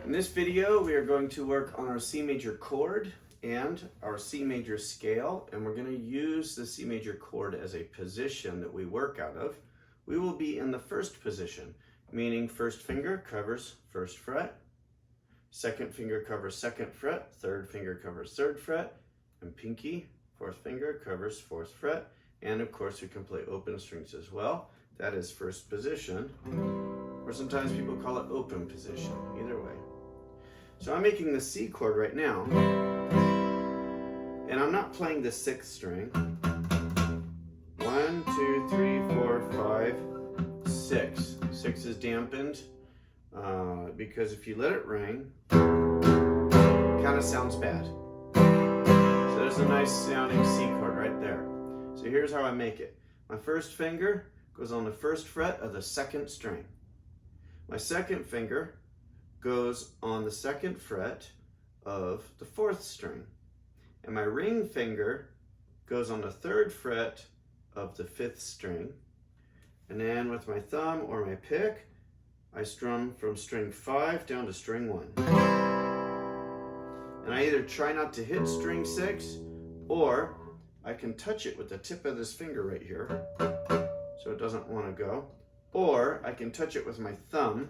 In this video, we are going to work on our C major chord and our C major scale, and we're going to use the C major chord as a position that we work out of. We will be in the first position, meaning first finger covers first fret, second finger covers second fret, third finger covers third fret, and pinky, fourth finger, covers fourth fret, and of course we can play open strings as well. That is first position, or sometimes people call it open position, either way. So I'm making the C chord right now, and I'm not playing the sixth string. 1, 2, 3, 4, 5, 6. 6 is dampened because if you let it ring, it kind of sounds bad. So there's a nice sounding C chord right there. So here's how I make it. My first finger goes on the first fret of the second string. My second finger goes on the second fret of the fourth string. And my ring finger goes on the third fret of the fifth string. And then with my thumb or my pick, I strum from string 5 down to string 1. And I either try not to hit string 6, or I can touch it with the tip of this finger right here, so it doesn't want to go. Or I can touch it with my thumb.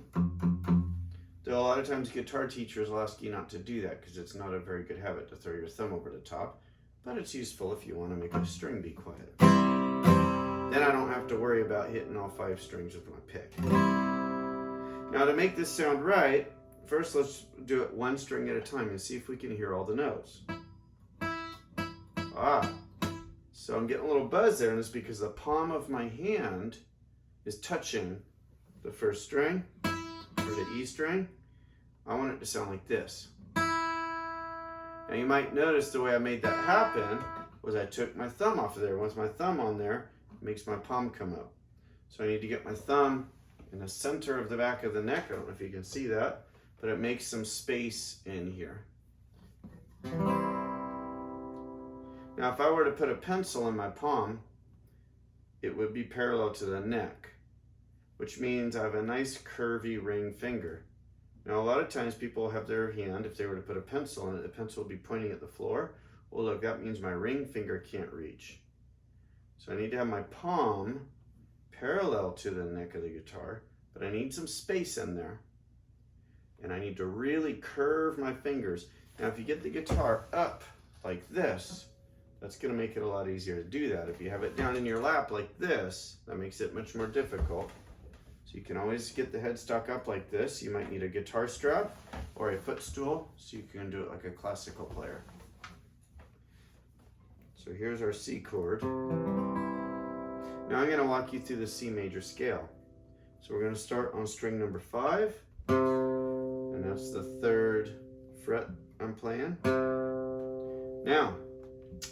Though a lot of times guitar teachers will ask you not to do that because it's not a very good habit to throw your thumb over the top, but it's useful if you want to make a string be quiet. Then I don't have to worry about hitting all 5 strings with my pick. Now to make this sound right, first let's do it one string at a time and see if we can hear all the notes. So I'm getting a little buzz there, and it's because the palm of my hand is touching the first string, or the E string. I want it to sound like this. Now you might notice the way I made that happen was I took my thumb off of there. Once my thumb on there, it makes my palm come up. So I need to get my thumb in the center of the back of the neck. I don't know if you can see that, but it makes some space in here. Now if I were to put a pencil in my palm, it would be parallel to the neck, which means I have a nice curvy ring finger. Now a lot of times people have their hand, if they were to put a pencil in it, the pencil would be pointing at the floor. Well look, that means my ring finger can't reach. So I need to have my palm parallel to the neck of the guitar, but I need some space in there. And I need to really curve my fingers. Now if you get the guitar up like this, that's going to make it a lot easier to do that. If you have it down in your lap like this, that makes it much more difficult. So you can always get the headstock up like this. You might need a guitar strap or a footstool so you can do it like a classical player. So here's our C chord. Now I'm going to walk you through the C major scale. So we're going to start on string number 5, and that's the third fret I'm playing. Now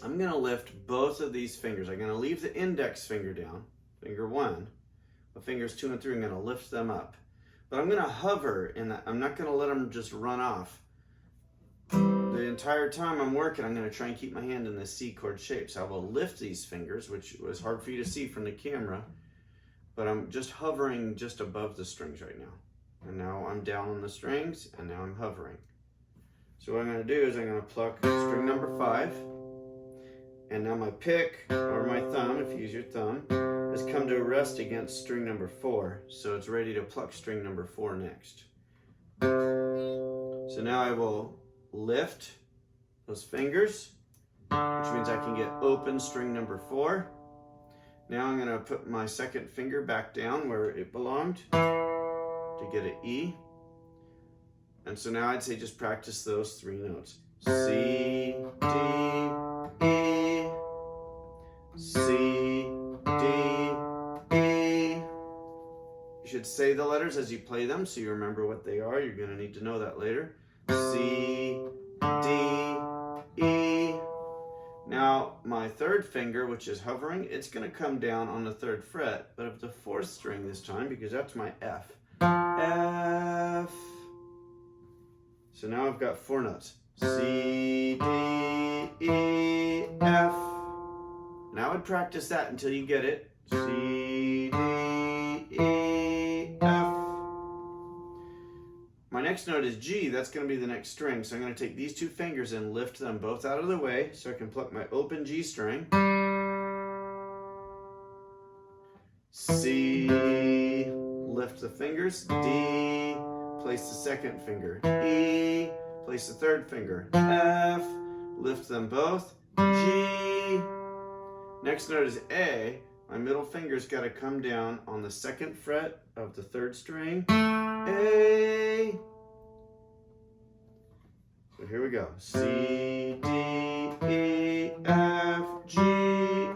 I'm going to lift both of these fingers. I'm going to leave the index finger down, finger 1. The fingers 2 and 3, I'm going to lift them up. But I'm going to hover in that. I'm not going to let them just run off. The entire time I'm working, I'm going to try and keep my hand in the C chord shape. So I will lift these fingers, which was hard for you to see from the camera, but I'm just hovering just above the strings right now. And now I'm down on the strings, and now I'm hovering. So what I'm going to do is I'm going to pluck string number 5, and now my pick, or my thumb, if you use your thumb, has come to rest against string number 4, so it's ready to pluck string number 4 next. So now I will lift those fingers, which means I can get open string number 4. Now I'm going to put my second finger back down where it belonged to get an E. And so now I'd say just practice those 3 notes. C, D, E, C, D, E. You should say the letters as you play them so you remember what they are. You're going to need to know that later. C, D, E. Now my third finger, which is hovering, it's going to come down on the 3rd fret, but of the 4th string this time because that's my F. F. So now I've got 4 notes. C, D, E, F. And I would practice that until you get it. C, D, E, F. My next next note is G. That's going to be the next string. So I'm going to take these two fingers and lift them both out of the way so I can pluck my open G string. C, lift the fingers. D, place the second finger. E, place the third finger. F, lift them both. G. Next note is A. My middle finger's got to come down on the second fret of the third string. A. So here we go. C, D, E, F, G,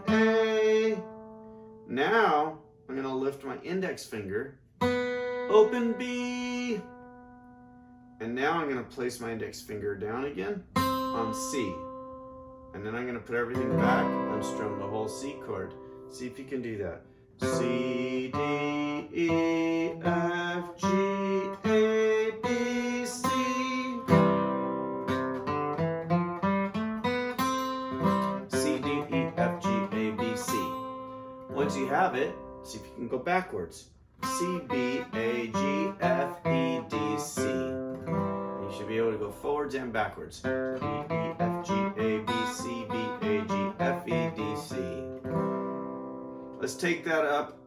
A. Now I'm going to lift my index finger, open B. And now I'm going to place my index finger down again on C. And then I'm going to put everything back and strum the whole C chord. See if you can do that. C, D, E, F, G, A, B, C. C, D, E, F, G, A, B, C. Once you have it, see if you can go backwards. C, B, A, G, F, E, D, C. You should be able to go forwards and backwards. D, E, F, G, A, B, C, B, A, G, F, E, D, C. Let's take that up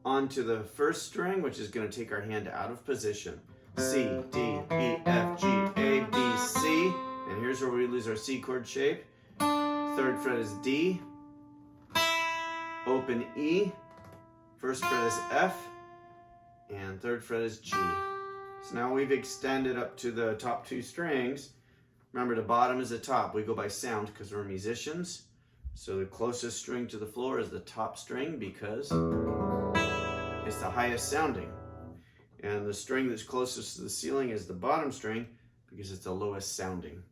onto the first string, which is going to take our hand out of position. C, D, E, F, G, A, B, C. And here's where we lose our C chord shape. Third fret is D. Open E. First fret is F. And third fret is G. So now we've extended up to the top two strings. Remember, the bottom is the top. We go by sound because we're musicians. So the closest string to the floor is the top string because it's the highest sounding. And the string that's closest to the ceiling is the bottom string because it's the lowest sounding.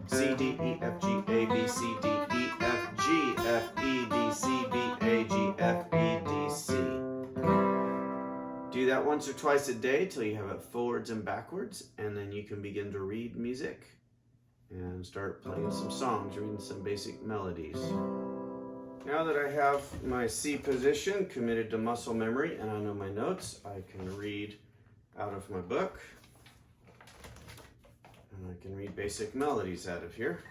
C, D, E, F, G, A, B, C, D, E, F, G, F, E, D, C, B, A, G, F, E, D, C. Do that once or twice a day till you have it forwards and backwards, and then you can begin to read music and start playing some songs, reading some basic melodies. Now that I have my C position committed to muscle memory and I know my notes, I can read out of my book. And I can read basic melodies out of here.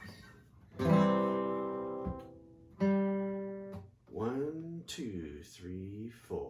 1, 2, 3, 4.